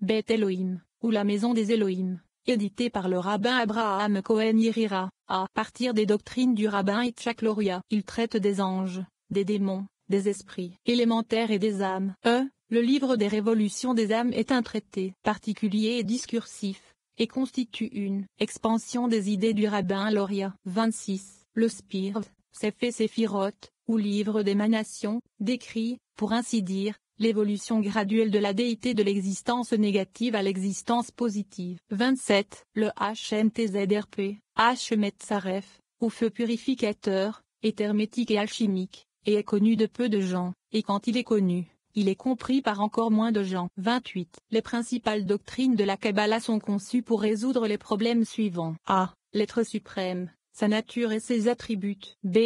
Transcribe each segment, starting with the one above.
Beth Elohim, ou la maison des Elohim, édité par le rabbin Abraham Cohen Yerira, à partir des doctrines du rabbin Yitzhak Luria. Il traite des anges, des démons, des esprits élémentaires et des âmes. Le livre des révolutions des âmes est un traité particulier et discursif, et constitue une expansion des idées du rabbin Luria. 26. Le Spirv, Sefer Séphiroth, ou livre d'émanation, décrit, pour ainsi dire, l'évolution graduelle de la déité de l'existence négative à l'existence positive. 27. Le HMTZRP, H-Metzaref, ou feu purificateur, est hermétique et alchimique, et est connu de peu de gens, et quand il est connu, il est compris par encore moins de gens. 28. Les principales doctrines de la Kabbalah sont conçues pour résoudre les problèmes suivants. A. L'être suprême, sa nature et ses attributs. B.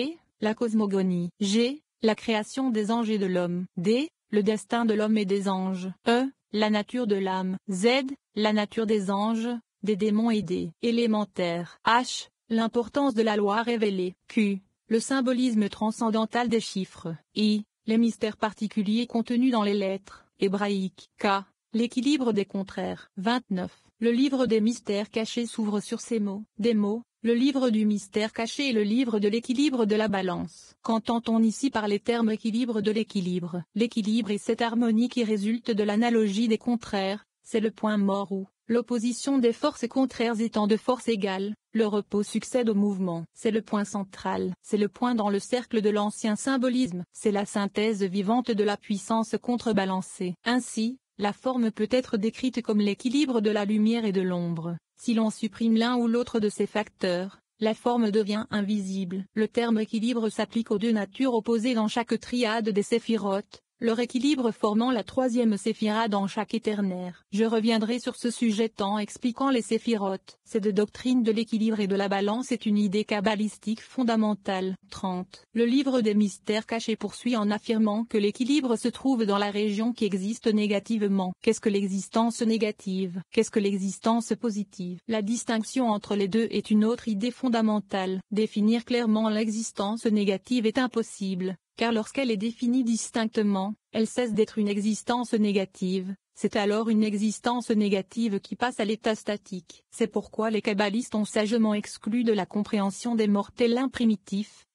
La cosmogonie. G. La création des anges et de l'homme. D. Le destin de l'homme et des anges. E. La nature de l'âme. Z. La nature des anges, des démons et des élémentaires. H. L'importance de la loi révélée. Q. Le symbolisme transcendantal des chiffres. I. Les mystères particuliers contenus dans les lettres hébraïques. K. L'équilibre des contraires. 29. Le livre des mystères cachés s'ouvre sur ces mots. Des mots, le livre du mystère caché et le livre de l'équilibre de la balance. Qu'entend-on ici par les termes équilibre de l'équilibre? L'équilibre est cette harmonie qui résulte de l'analogie des contraires, c'est le point mort où, l'opposition des forces contraires étant de force égale, le repos succède au mouvement. C'est le point central. C'est le point dans le cercle de l'ancien symbolisme. C'est la synthèse vivante de la puissance contrebalancée. Ainsi, la forme peut être décrite comme l'équilibre de la lumière et de l'ombre. Si l'on supprime l'un ou l'autre de ces facteurs, la forme devient invisible. Le terme équilibre s'applique aux deux natures opposées dans chaque triade des séphiroth, leur équilibre formant la troisième séphira dans chaque éternaire. Je reviendrai sur ce sujet en expliquant les séphiroth. Cette doctrine de l'équilibre et de la balance est une idée kabbalistique fondamentale. 30. Le livre des mystères cachés poursuit en affirmant que l'équilibre se trouve dans la région qui existe négativement. Qu'est-ce que l'existence négative? Qu'est-ce que l'existence positive? La distinction entre les deux est une autre idée fondamentale. Définir clairement l'existence négative est impossible, car lorsqu'elle est définie distinctement, elle cesse d'être une existence négative, c'est alors une existence négative qui passe à l'état statique. C'est pourquoi les kabbalistes ont sagement exclu de la compréhension des mortels l'un primitif,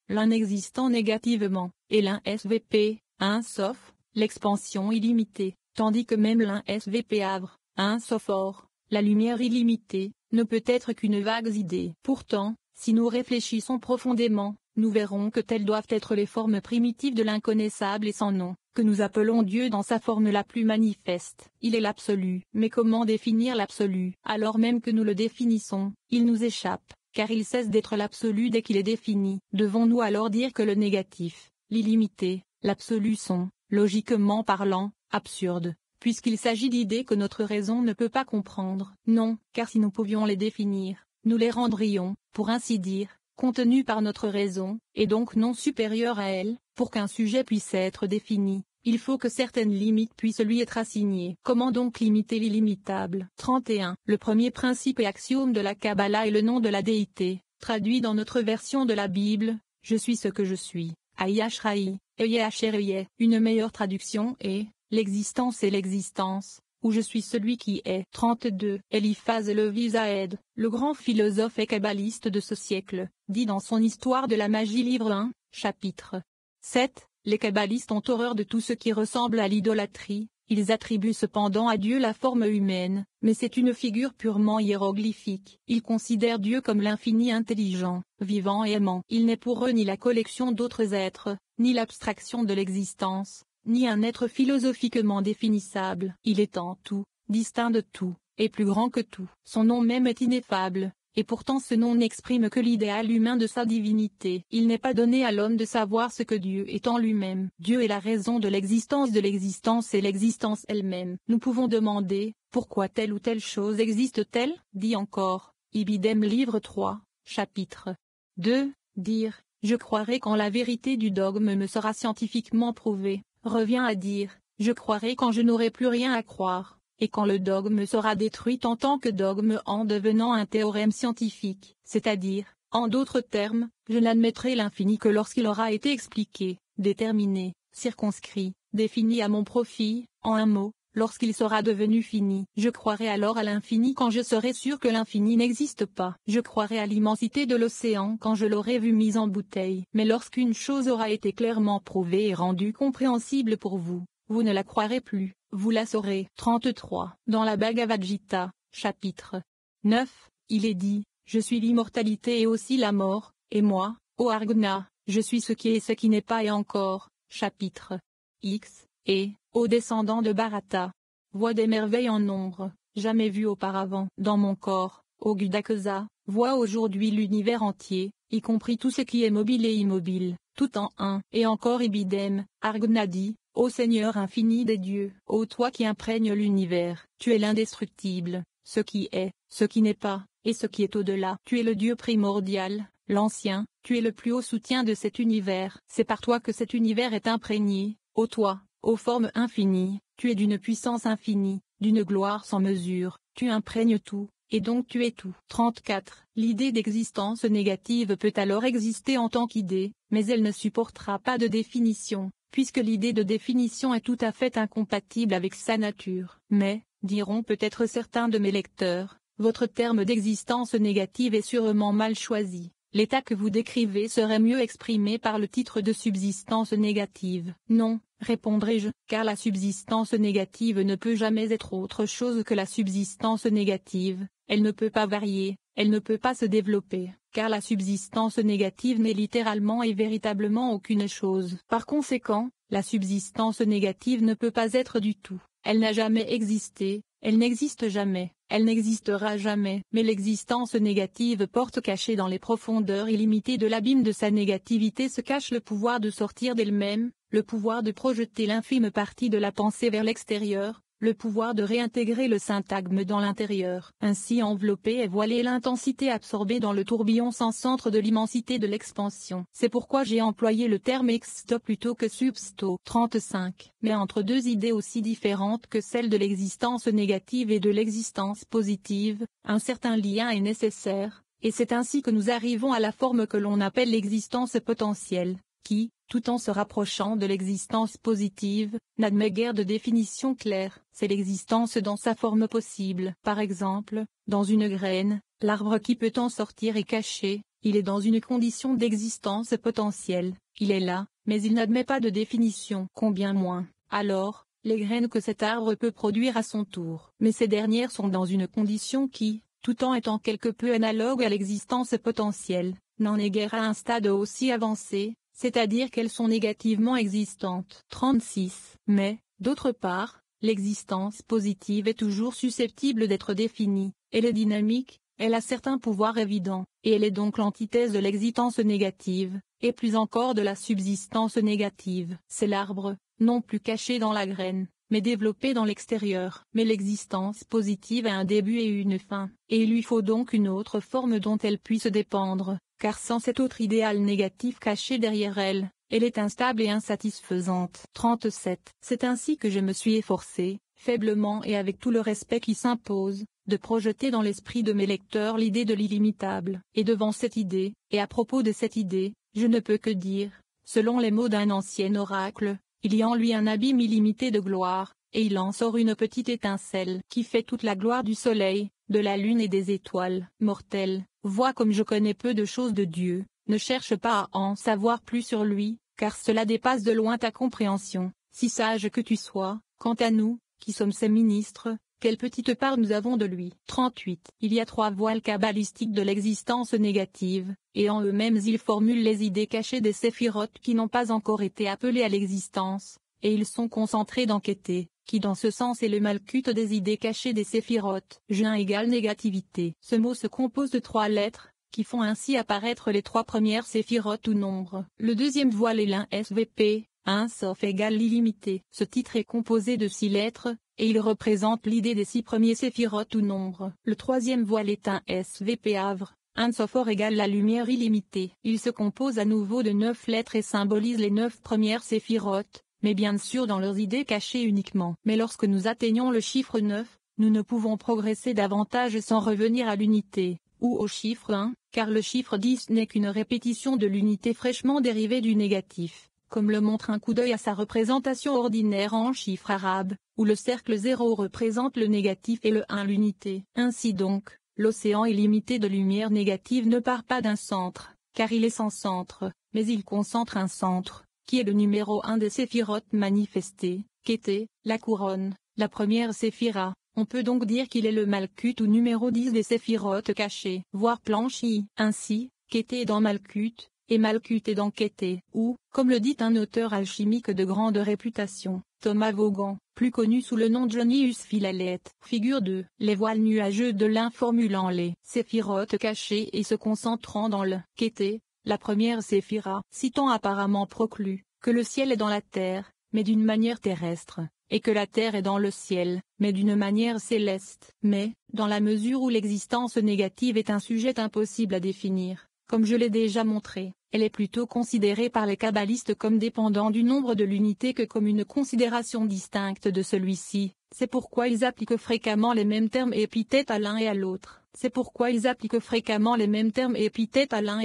l'un existant négativement, et l'un SVP, sauf, l'expansion illimitée, tandis que même l'un SVP havre, sauf or, la lumière illimitée, ne peut être qu'une vague idée. Pourtant, si nous réfléchissons profondément, nous verrons que telles doivent être les formes primitives de l'inconnaissable et sans nom, que nous appelons Dieu dans sa forme la plus manifeste. Il est l'absolu. Mais comment définir l'absolu? Alors même que nous le définissons, il nous échappe, car il cesse d'être l'absolu dès qu'il est défini. Devons-nous alors dire que le négatif, l'illimité, l'absolu sont, logiquement parlant, absurdes, puisqu'il s'agit d'idées que notre raison ne peut pas comprendre? Non, car si nous pouvions les définir, nous les rendrions, pour ainsi dire, contenus par notre raison, et donc non supérieurs à elle. Pour qu'un sujet puisse être défini, il faut que certaines limites puissent lui être assignées. Comment donc limiter l'illimitable? 31. Le premier principe et axiome de la Kabbalah est le nom de la déité, traduit dans notre version de la Bible, « Je suis ce que je suis ». Ayashraï, Eyashereye. Une meilleure traduction est « L'existence est l'existence ». Où je suis celui qui est. 32. Eliphaz Levi Zahed, le grand philosophe et kabbaliste de ce siècle, dit dans son Histoire de la magie livre 1, chapitre 7, les kabbalistes ont horreur de tout ce qui ressemble à l'idolâtrie, ils attribuent cependant à Dieu la forme humaine, mais c'est une figure purement hiéroglyphique. Ils considèrent Dieu comme l'infini intelligent, vivant et aimant. Il n'est pour eux ni la collection d'autres êtres, ni l'abstraction de l'existence, ni un être philosophiquement définissable. Il est en tout, distinct de tout, et plus grand que tout. Son nom même est ineffable, et pourtant ce nom n'exprime que l'idéal humain de sa divinité. Il n'est pas donné à l'homme de savoir ce que Dieu est en lui-même. Dieu est la raison de l'existence et l'existence elle-même. Nous pouvons demander, pourquoi telle ou telle chose existe-t-elle? Dit encore, Ibidem livre 3, chapitre 2, dire, je croirai quand la vérité du dogme me sera scientifiquement prouvée, revient à dire, je croirai quand je n'aurai plus rien à croire, et quand le dogme sera détruit en tant que dogme en devenant un théorème scientifique, c'est-à-dire, en d'autres termes, je n'admettrai l'infini que lorsqu'il aura été expliqué, déterminé, circonscrit, défini à mon profit, en un mot, lorsqu'il sera devenu fini. Je croirai alors à l'infini quand je serai sûr que l'infini n'existe pas. Je croirai à l'immensité de l'océan quand je l'aurai vu mise en bouteille. Mais lorsqu'une chose aura été clairement prouvée et rendue compréhensible pour vous, vous ne la croirez plus, vous la saurez. 33. Dans la Bhagavad Gita, chapitre 9, il est dit, je suis l'immortalité et aussi la mort, et moi, ô Arjuna, je suis ce qui est et ce qui n'est pas et encore, chapitre X, et, ô descendant de Bharata, vois des merveilles en nombre, jamais vues auparavant. Dans mon corps, ô Gudakesa, vois aujourd'hui l'univers entier, y compris tout ce qui est mobile et immobile, tout en un. Et encore Ibidem, Arjuna dit, ô Seigneur infini des dieux, ô toi qui imprègnes l'univers, tu es l'indestructible, ce qui est, ce qui n'est pas, et ce qui est au-delà. Tu es le Dieu primordial, l'ancien, tu es le plus haut soutien de cet univers. C'est par toi que cet univers est imprégné, ô toi, ô forme infinie, tu es d'une puissance infinie, d'une gloire sans mesure, tu imprègnes tout, et donc tu es tout. 34. L'idée d'existence négative peut alors exister en tant qu'idée, mais elle ne supportera pas de définition, puisque l'idée de définition est tout à fait incompatible avec sa nature. Mais, diront peut-être certains de mes lecteurs, votre terme d'existence négative est sûrement mal choisi. L'état que vous décrivez serait mieux exprimé par le titre de subsistance négative. Non, répondrai-je, car la subsistance négative ne peut jamais être autre chose que la subsistance négative, elle ne peut pas varier, elle ne peut pas se développer, car la subsistance négative n'est littéralement et véritablement aucune chose. Par conséquent, la subsistance négative ne peut pas être du tout, elle n'a jamais existé, elle n'existe jamais, elle n'existera jamais. Mais l'existence négative porte caché dans les profondeurs illimitées de l'abîme de sa négativité se cache le pouvoir de sortir d'elle-même, le pouvoir de projeter l'infime partie de la pensée vers l'extérieur, le pouvoir de réintégrer le syntagme dans l'intérieur. Ainsi enveloppée et voilée l'intensité absorbée dans le tourbillon sans centre de l'immensité de l'expansion. C'est pourquoi j'ai employé le terme exto plutôt que substo. 35. Mais entre deux idées aussi différentes que celle de l'existence négative et de l'existence positive, un certain lien est nécessaire, et c'est ainsi que nous arrivons à la forme que l'on appelle l'existence potentielle, qui, tout en se rapprochant de l'existence positive, n'admet guère de définition claire. C'est l'existence dans sa forme possible. Par exemple, dans une graine, l'arbre qui peut en sortir est caché, il est dans une condition d'existence potentielle, il est là, mais il n'admet pas de définition. Combien moins, alors, les graines que cet arbre peut produire à son tour. Mais ces dernières sont dans une condition qui, tout en étant quelque peu analogue à l'existence potentielle, n'en est guère à un stade aussi avancé, c'est-à-dire qu'elles sont négativement existantes. 36. Mais, d'autre part, l'existence positive est toujours susceptible d'être définie, elle est dynamique, elle a certains pouvoirs évidents, et elle est donc l'antithèse de l'existence négative, et plus encore de la subsistance négative. C'est l'arbre, non plus caché dans la graine, mais développé dans l'extérieur. Mais l'existence positive a un début et une fin, et il lui faut donc une autre forme dont elle puisse dépendre, car sans cet autre idéal négatif caché derrière elle, elle est instable et insatisfaisante. 37. C'est ainsi que je me suis efforcé, faiblement et avec tout le respect qui s'impose, de projeter dans l'esprit de mes lecteurs l'idée de l'illimitable. Et devant cette idée, et à propos de cette idée, je ne peux que dire, selon les mots d'un ancien oracle, il y a en lui un abîme illimité de gloire, et il en sort une petite étincelle qui fait toute la gloire du soleil, de la lune et des étoiles. Mortel, vois comme je connais peu de choses de Dieu, ne cherche pas à en savoir plus sur lui, car cela dépasse de loin ta compréhension, si sage que tu sois. Quant à nous, qui sommes ses ministres, quelle petite part nous avons de lui. 38. Il y a trois voiles kabbalistiques de l'existence négative, et en eux-mêmes ils formulent les idées cachées des séphirotes qui n'ont pas encore été appelées à l'existence, et ils sont concentrés dans Kété, qui dans ce sens est le malkut des idées cachées des séphirotes. Juin égale négativité. Ce mot se compose de trois lettres, qui font ainsi apparaître les trois premières séphirotes ou nombres. Le deuxième voile est l'un SVP, un Sof égale l'illimité. Ce titre est composé de 6 lettres, et il représente l'idée des 6 premiers séphirotes ou nombres. Le troisième voile est un SVP Havre, un Sophor égale la lumière illimitée. Il se compose à nouveau de 9 lettres et symbolise les 9 premières séphirotes, mais bien sûr dans leurs idées cachées uniquement. Mais lorsque nous atteignons le chiffre 9, nous ne pouvons progresser davantage sans revenir à l'unité, ou au chiffre 1, car le chiffre 10 n'est qu'une répétition de l'unité fraîchement dérivée du négatif. comme le montre un coup d'œil à sa représentation ordinaire en chiffres arabes, où le cercle 0 représente le négatif et le 1 l'unité. Ainsi donc, l'océan illimité de lumière négative ne part pas d'un centre, car il est sans centre, mais il concentre un centre, qui est le numéro 1 des séphirotes manifestées, qu'était la couronne, la première séphira. On peut donc dire qu'il est le Malkut ou numéro 10 des séphirotes cachées, voire blanchies. Ainsi, Kété est dans Malkut, et Malkut est dans Kété, ou, comme le dit un auteur alchimique de grande réputation, Thomas Vaughan, plus connu sous le nom de Jonius Philalet, figure 2, les voiles nuageux de l'un formulant les séphirotes cachées et se concentrant dans le Kété, la première séphira, citant apparemment Proclus, que le ciel est dans la terre, mais d'une manière terrestre, et que la terre est dans le ciel, mais d'une manière céleste. Mais, dans la mesure où l'existence négative est un sujet impossible à définir, comme je l'ai déjà montré, elle est plutôt considérée par les kabbalistes comme dépendant du nombre de l'unité que comme une considération distincte de celui-ci. C'est pourquoi ils appliquent fréquemment les mêmes termes et épithètes à l'un et à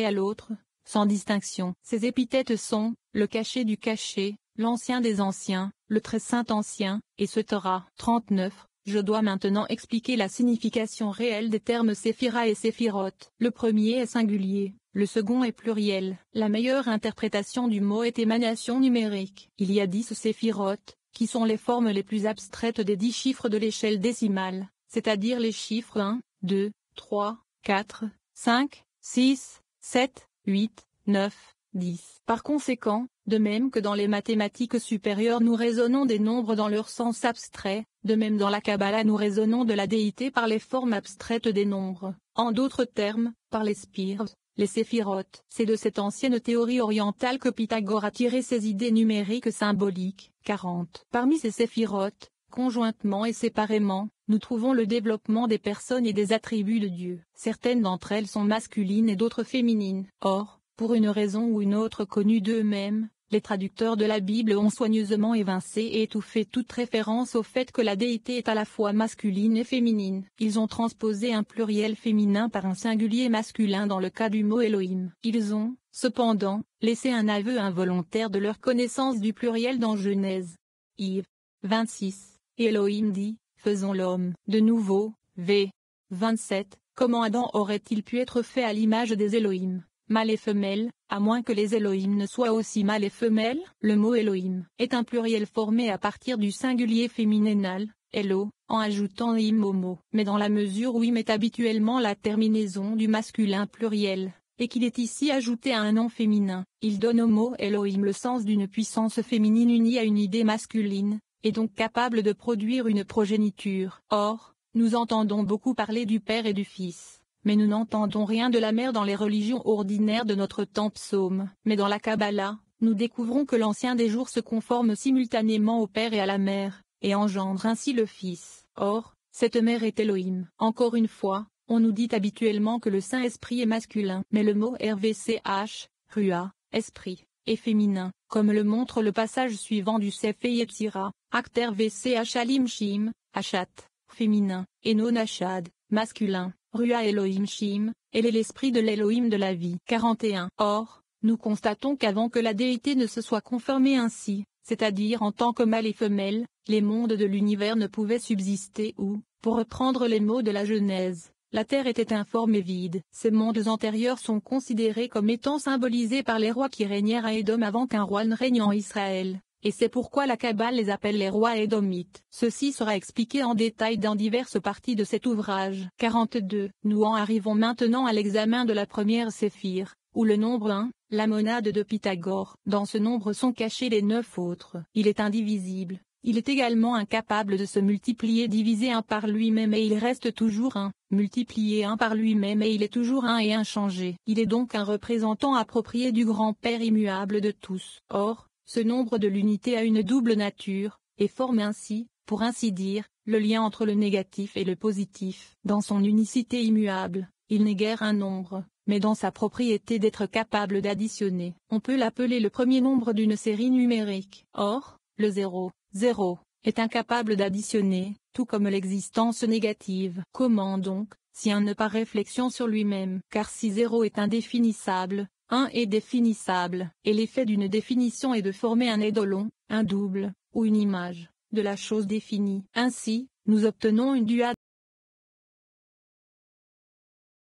l'autre. Sans distinction. Ces épithètes sont, le caché du caché, l'ancien des anciens, le très saint ancien, et ce Torah. 39. Je dois maintenant expliquer la signification réelle des termes séphira et séphirote. Le premier est singulier, le second est pluriel. La meilleure interprétation du mot est émanation numérique. Il y a 10 séphirotes, qui sont les formes les plus abstraites des 10 chiffres de l'échelle décimale, c'est-à-dire les chiffres 1, 2, 3, 4, 5, 6, 7, 8, 9, 10. Par conséquent, de même que dans les mathématiques supérieures nous raisonnons des nombres dans leur sens abstrait, de même dans la Kabbalah nous raisonnons de la déité par les formes abstraites des nombres, en d'autres termes, par les spires, les séphirotes. C'est de cette ancienne théorie orientale que Pythagore a tiré ses idées numériques symboliques. 40. Parmi ces séphirotes, conjointement et séparément, nous trouvons le développement des personnes et des attributs de Dieu. Certaines d'entre elles sont masculines et d'autres féminines. Or, pour une raison ou une autre connue d'eux-mêmes, les traducteurs de la Bible ont soigneusement évincé et étouffé toute référence au fait que la déité est à la fois masculine et féminine. Ils ont transposé un pluriel féminin par un singulier masculin dans le cas du mot Elohim. Ils ont, cependant, laissé un aveu involontaire de leur connaissance du pluriel dans Genèse. Yves 26. Et Elohim dit, faisons l'homme. De nouveau, v. 27. Comment Adam aurait-il pu être fait à l'image des Elohim, mâle et femelle, à moins que les Elohim ne soient aussi mâles et femelles? Le mot Elohim est un pluriel formé à partir du singulier féminénal, Elo, en ajoutant im au mot. Mais dans la mesure où im est habituellement la terminaison du masculin pluriel, et qu'il est ici ajouté à un nom féminin, il donne au mot Elohim le sens d'une puissance féminine unie à une idée masculine, et donc capable de produire une progéniture. Or, nous entendons beaucoup parler du Père et du Fils. Mais nous n'entendons rien de la mère dans les religions ordinaires de notre temps psaume. Mais dans la Kabbalah, nous découvrons que l'ancien des jours se conforme simultanément au Père et à la mère, et engendre ainsi le Fils. Or, cette mère est Elohim. Encore une fois, on nous dit habituellement que le Saint-Esprit est masculin. Mais le mot RVCH, Rua, esprit, est féminin, comme le montre le passage suivant du Sefer Yetzira, Acte RVCH Alim Shim, Achat, féminin, et Non Achad, masculin. Rua Elohim Shim, elle est l'esprit de l'Elohim de la vie. 41. Or, nous constatons qu'avant que la déité ne se soit conformée ainsi, c'est-à-dire en tant que mâle et femelle, les mondes de l'univers ne pouvaient subsister ou, pour reprendre les mots de la Genèse, la terre était informe et vide. Ces mondes antérieurs sont considérés comme étant symbolisés par les rois qui régnèrent à Édom avant qu'un roi ne règne en Israël. Et c'est pourquoi la Kabbale les appelle les rois édomites. Ceci sera expliqué en détail dans diverses parties de cet ouvrage. 42. Nous en arrivons maintenant à l'examen de la première séphire, où le nombre 1, la monade de Pythagore. Dans ce nombre sont cachés les 9 autres. Il est indivisible. Il est également incapable de se multiplier divisé 1 par lui-même et il reste toujours 1, multiplié 1 par lui-même et il est toujours 1 et inchangé. Il est donc un représentant approprié du grand-père immuable de tous. Or, ce nombre de l'unité a une double nature, et forme ainsi, pour ainsi dire, le lien entre le négatif et le positif. Dans son unicité immuable, il n'est guère un nombre, mais dans sa propriété d'être capable d'additionner. On peut l'appeler le premier nombre d'une série numérique. Or, le 0, 0, est incapable d'additionner, tout comme l'existence négative. Comment donc, si 1 n'a pas réflexion sur lui-même? Car si 0 est indéfinissable, Un est définissable, et l'effet d'une définition est de former un eidolon, un double, ou une image, de la chose définie. Ainsi, nous obtenons une duade.